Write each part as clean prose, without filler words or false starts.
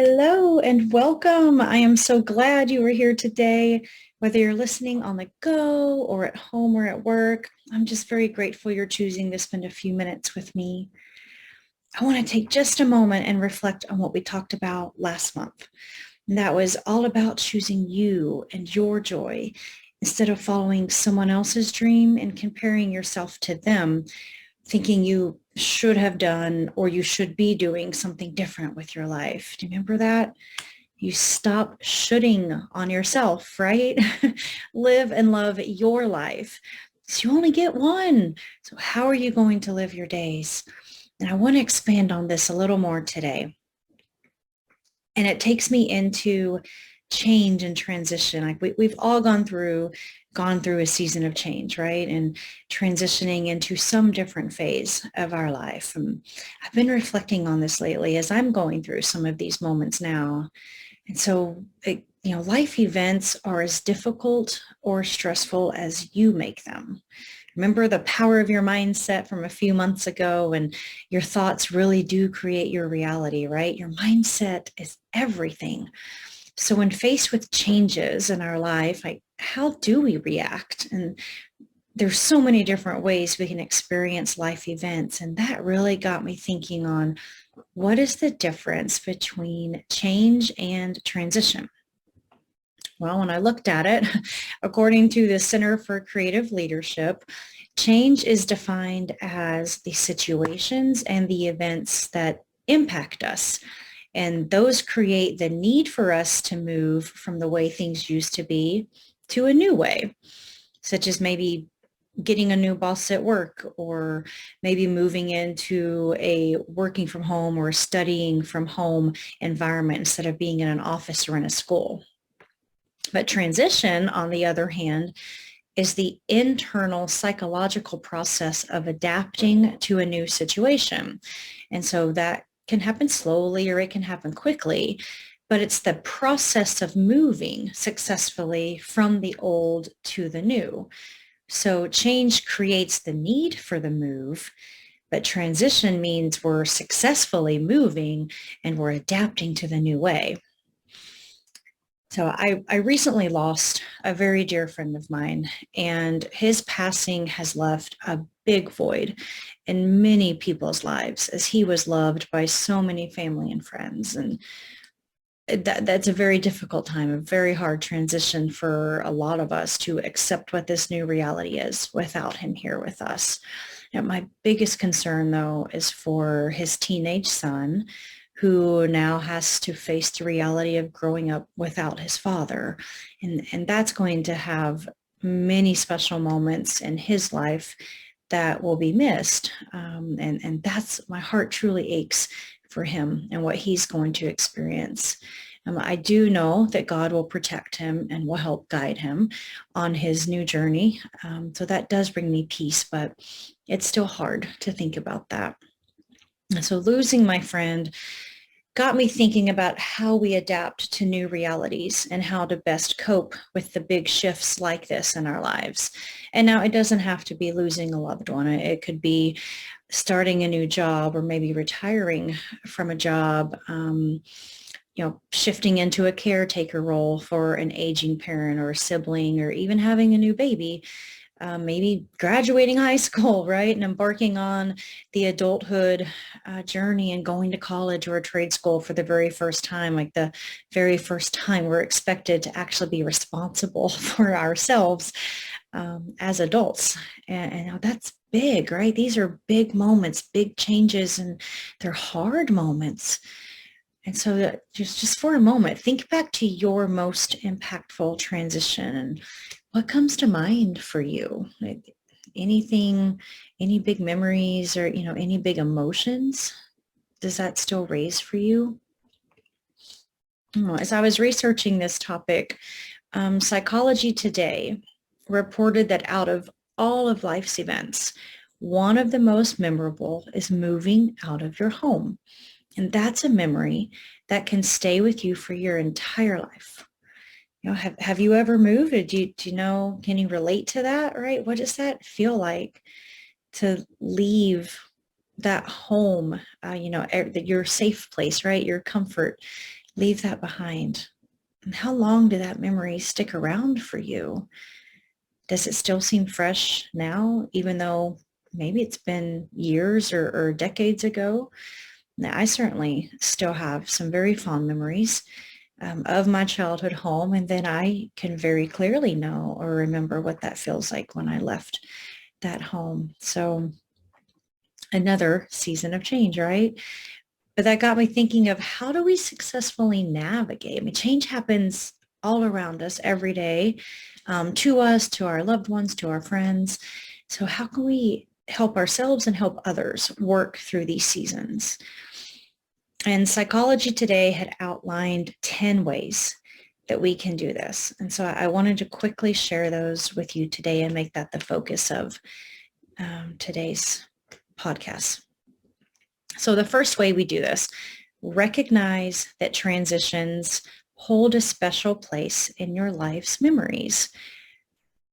Hello and welcome. I am so glad you are here today. Whether you're listening on the go or at home or at work, I'm just very grateful you're choosing to spend a few minutes with me. I want to take just a moment and reflect on what we talked about last month. And that was all about choosing you and your joy instead of following someone else's dream and comparing yourself to them, thinking you should have done or you should be doing something different with your life. Do you remember that? You stop shooting on yourself, right? Live and love your life. So you only get one. So how are you going to live your days? And I want to expand on this a little more today. And it takes me into change and transition. Like we've all gone through a season of change, right? And transitioning into some different phase of our life. And I've been reflecting on this lately as I'm going through some of these moments now. And so, life events are as difficult or stressful as you make them. Remember the power of your mindset from a few months ago, and your thoughts really do create your reality, right? Your mindset is everything. So when faced with changes in our life, like how do we react? And there's so many different ways we can experience life events. And that really got me thinking on what is the difference between change and transition? Well, when I looked at it, according to the Center for Creative Leadership, change is defined as the situations and the events that impact us. And those create the need for us to move from the way things used to be to a new way, such as maybe getting a new boss at work, or maybe moving into a working from home or studying from home environment instead of being in an office or in a school. But transition, on the other hand, is the internal psychological process of adapting to a new situation. And so that can happen slowly or it can happen quickly, but it's the process of moving successfully from the old to the new. So change creates the need for the move, but transition means we're successfully moving and we're adapting to the new way. So I recently lost a very dear friend of mine, and his passing has left a big void in many people's lives, as he was loved by so many family and friends. And that's a very difficult time, a very hard transition for a lot of us to accept what this new reality is without him here with us. And my biggest concern, though, is for his teenage son, who now has to face the reality of growing up without his father. And that's going to have many special moments in his life that will be missed. And that's, my heart truly aches for him and what he's going to experience. I do know that God will protect him and will help guide him on his new journey. So that does bring me peace, but it's still hard to think about that. So losing my friend got me thinking about how we adapt to new realities and how to best cope with the big shifts like this in our lives. And now it doesn't have to be losing a loved one. It could be starting a new job or maybe retiring from a job, shifting into a caretaker role for an aging parent or a sibling, or even having a new baby. Maybe graduating high school, right? And embarking on the adulthood journey and going to college or a trade school for the very first time, like the very first time we're expected to actually be responsible for ourselves as adults. And that's big, right? These are big moments, big changes, and they're hard moments. And so just for a moment, think back to your most impactful transition and what comes to mind for you? Like anything, any big memories or, any big emotions? Does that still raise for you? As I was researching this topic, Psychology Today reported that out of all of life's events, one of the most memorable is moving out of your home. And that's a memory that can stay with you for your entire life. Have you ever moved? Or do you know, can you relate to that, right? What does that feel like to leave that home, your safe place, right? Your comfort, leave that behind. And how long did that memory stick around for you? Does it still seem fresh now, even though maybe it's been years or decades ago? Now, I certainly still have some very fond memories of my childhood home, and then I can very clearly know or remember what that feels like when I left that home. So another season of change, right? But that got me thinking of, how do we successfully navigate? I mean, change happens all around us every day, to us, to our loved ones, to our friends. So how can we help ourselves and help others work through these seasons? And Psychology Today had outlined 10 ways that we can do this. And so I wanted to quickly share those with you today and make that the focus of today's podcast. So the first way we do this, recognize that transitions hold a special place in your life's memories.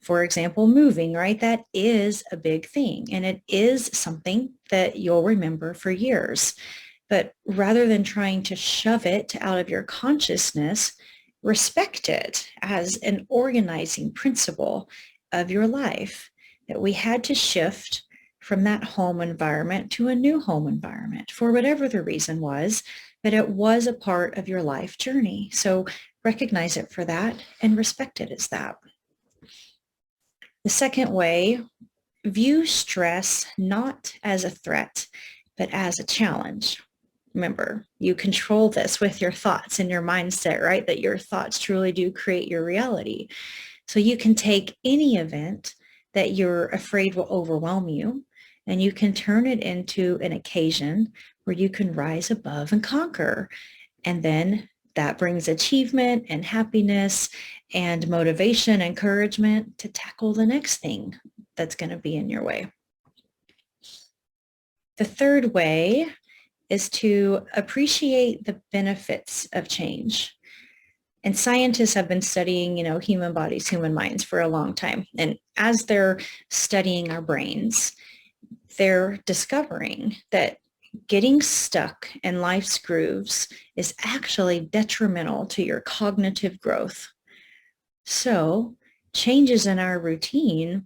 For example, moving, right? That is a big thing, and it is something that you'll remember for years. But rather than trying to shove it out of your consciousness, respect it as an organizing principle of your life, that we had to shift from that home environment to a new home environment for whatever the reason was, but it was a part of your life journey. So recognize it for that and respect it as that. The second way, view stress not as a threat, but as a challenge. Remember, you control this with your thoughts and your mindset, right? That your thoughts truly do create your reality. So you can take any event that you're afraid will overwhelm you, and you can turn it into an occasion where you can rise above and conquer. And then that brings achievement and happiness and motivation, encouragement to tackle the next thing that's going to be in your way. The third way is to appreciate the benefits of change. And scientists have been studying, human bodies, human minds for a long time. And as they're studying our brains, they're discovering that getting stuck in life's grooves is actually detrimental to your cognitive growth. So changes in our routine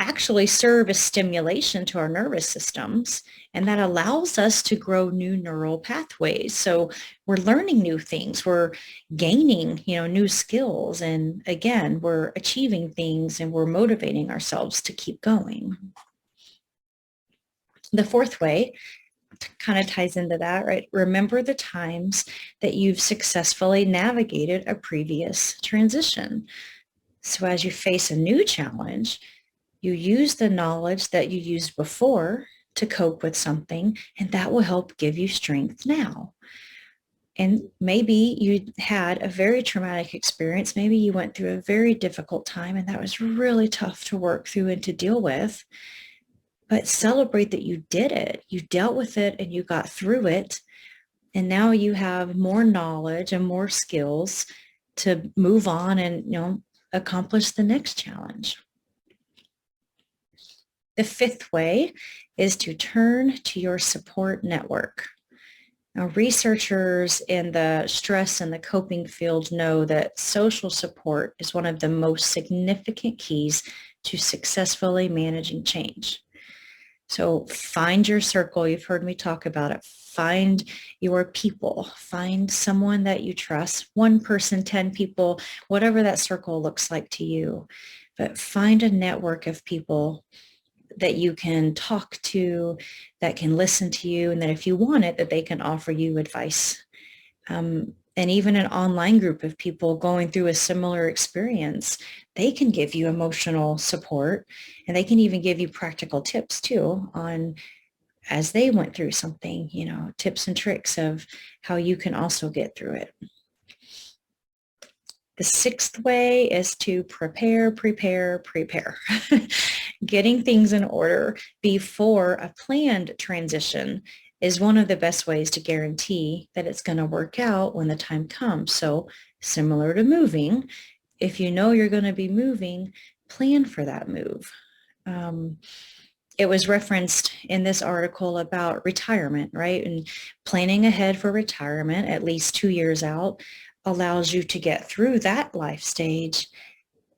actually serve as stimulation to our nervous systems, and that allows us to grow new neural pathways. So we're learning new things, we're gaining, new skills, and again, we're achieving things and we're motivating ourselves to keep going. The fourth way kind of ties into that, right? Remember the times that you've successfully navigated a previous transition. So as you face a new challenge, you use the knowledge that you used before to cope with something, and that will help give you strength now. And maybe you had a very traumatic experience. Maybe you went through a very difficult time, and that was really tough to work through and to deal with. But celebrate that you did it. You dealt with it and you got through it. And now you have more knowledge and more skills to move on and, accomplish the next challenge. The fifth way is to turn to your support network. Now, researchers in the stress and the coping field know that social support is one of the most significant keys to successfully managing change. So find your circle. You've heard me talk about it. Find your people. Find someone that you trust, 1 person, 10 people, whatever that circle looks like to you. But find a network of people that you can talk to, that can listen to you, and that if you want it, that they can offer you advice. And even an online group of people going through a similar experience, they can give you emotional support, and they can even give you practical tips too on, as they went through something, tips and tricks of how you can also get through it. The sixth way is to prepare. Getting things in order before a planned transition is one of the best ways to guarantee that it's going to work out when the time comes. So similar to moving, if you know you're going to be moving, plan for that move. it was referenced in this article about retirement, right? And planning ahead for retirement, at least 2 years out, allows you to get through that life stage,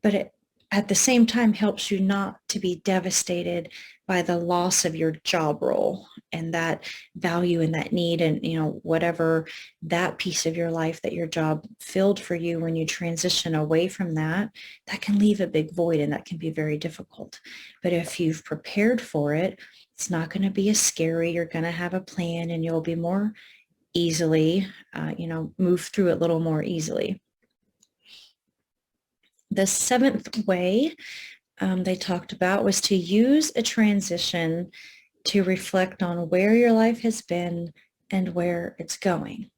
but it at the same time helps you not to be devastated by the loss of your job role and that value and that need and whatever that piece of your life that your job filled for you. When you transition away from that, that can leave a big void, and that can be very difficult. But if you've prepared for it, it's not going to be as scary. You're going to have a plan, and you'll be more easily move through it a little more easily. The seventh way they talked about was to use a transition to reflect on where your life has been and where it's going.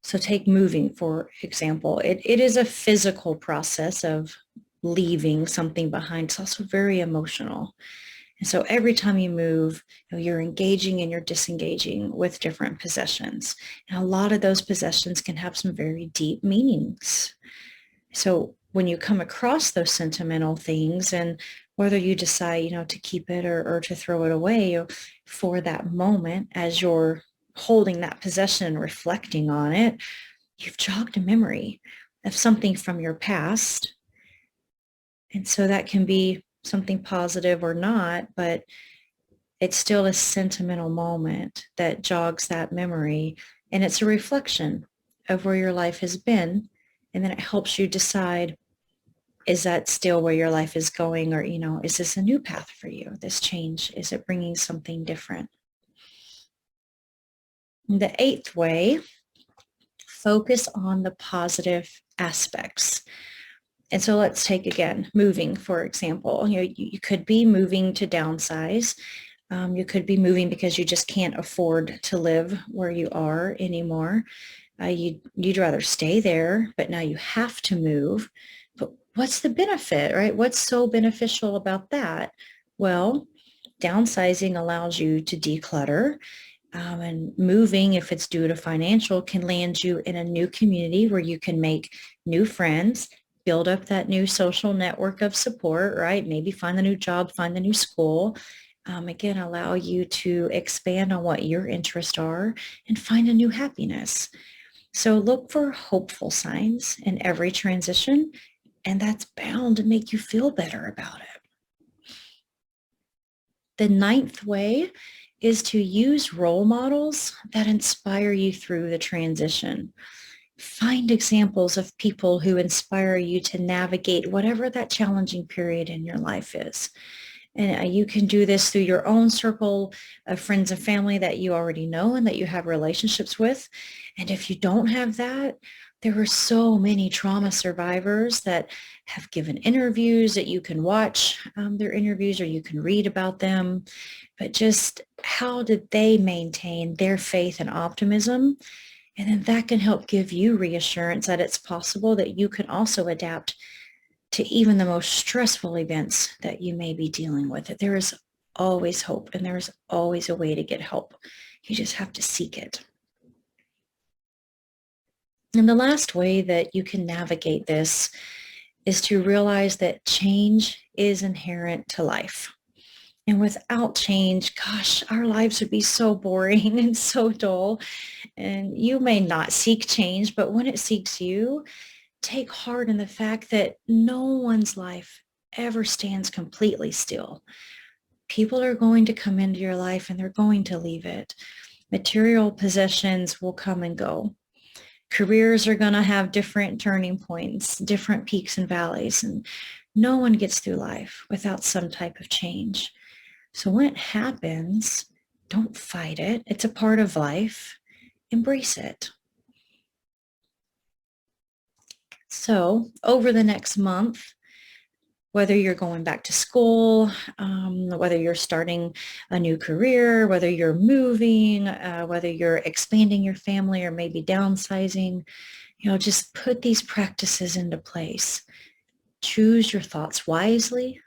So take moving, for example. It is a physical process of leaving something behind. It's also very emotional. And so every time you move, you're engaging and you're disengaging with different possessions. And a lot of those possessions can have some very deep meanings. So when you come across those sentimental things, and whether you decide, to keep it or to throw it away, for that moment, as you're holding that possession and reflecting on it, you've jogged a memory of something from your past. And so that can be something positive or not, but it's still a sentimental moment that jogs that memory. And it's a reflection of where your life has been. And then it helps you decide, is that still where your life is going? Or, is this a new path for you? This change, is it bringing something different? The eighth way, focus on the positive aspects. And so let's take, again, moving, for example. You could be moving to downsize. You could be moving because you just can't afford to live where you are anymore. You'd rather stay there, but now you have to move. But what's the benefit, right? What's so beneficial about that? Well, downsizing allows you to declutter, and moving, if it's due to financial, can land you in a new community where you can make new friends, build up that new social network of support, right? Maybe find a new job, find a new school. Again, allow you to expand on what your interests are and find a new happiness. So look for hopeful signs in every transition, and that's bound to make you feel better about it. The ninth way is to use role models that inspire you through the transition. Find examples of people who inspire you to navigate whatever that challenging period in your life is. And you can do this through your own circle of friends and family that you already know and that you have relationships with. And if you don't have that, there are so many trauma survivors that have given interviews that you can watch their interviews, or you can read about them. But just how did they maintain their faith and optimism? And then that can help give you reassurance that it's possible that you can also adapt to even the most stressful events that you may be dealing with. There is always hope, and there is always a way to get help. You just have to seek it. And the last way that you can navigate this is to realize that change is inherent to life. And without change, gosh, our lives would be so boring and so dull. And you may not seek change, but when it seeks you, take heart in the fact that no one's life ever stands completely still. People are going to come into your life and they're going to leave it. Material possessions will come and go. Careers are going to have different turning points, different peaks and valleys, and no one gets through life without some type of change. So when it happens, don't fight it. It's a part of life. Embrace it. So over the next month, whether you're going back to school, whether you're starting a new career, whether you're moving, whether you're expanding your family or maybe downsizing, just put these practices into place. Choose your thoughts wisely.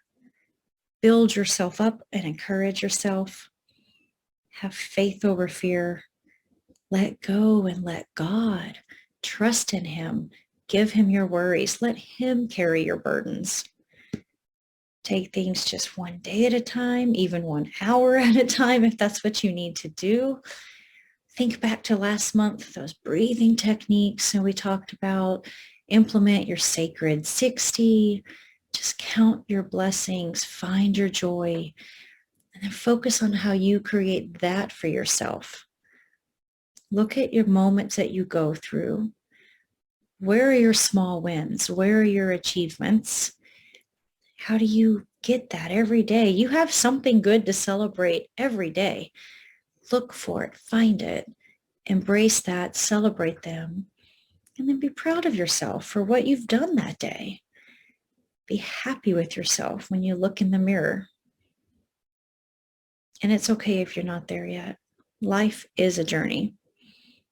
Build yourself up and encourage yourself. Have faith over fear. Let go and let God. Trust in Him. Give Him your worries. Let Him carry your burdens. Take things just one day at a time, even 1 hour at a time, if that's what you need to do. Think back to last month, those breathing techniques that we talked about. Implement your sacred 60. Just count your blessings, find your joy, and then focus on how you create that for yourself. Look at your moments that you go through. Where are your small wins? Where are your achievements? How do you get that every day? You have something good to celebrate every day. Look for it, find it, embrace that, celebrate them, and then be proud of yourself for what you've done that day. Be happy with yourself when you look in the mirror. And it's okay if you're not there yet. Life is a journey,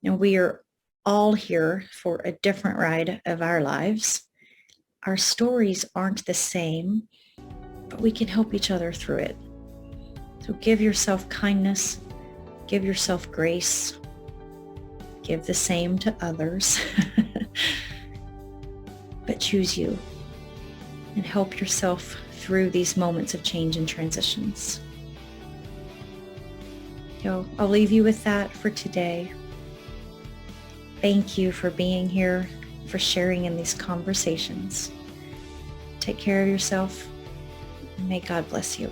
and we are all here for a different ride of our lives. Our stories aren't the same, but we can help each other through it. So give yourself kindness, give yourself grace, give the same to others, but choose you and help yourself through these moments of change and transitions. So I'll leave you with that for today. Thank you for being here, for sharing in these conversations. Take care of yourself, and may God bless you.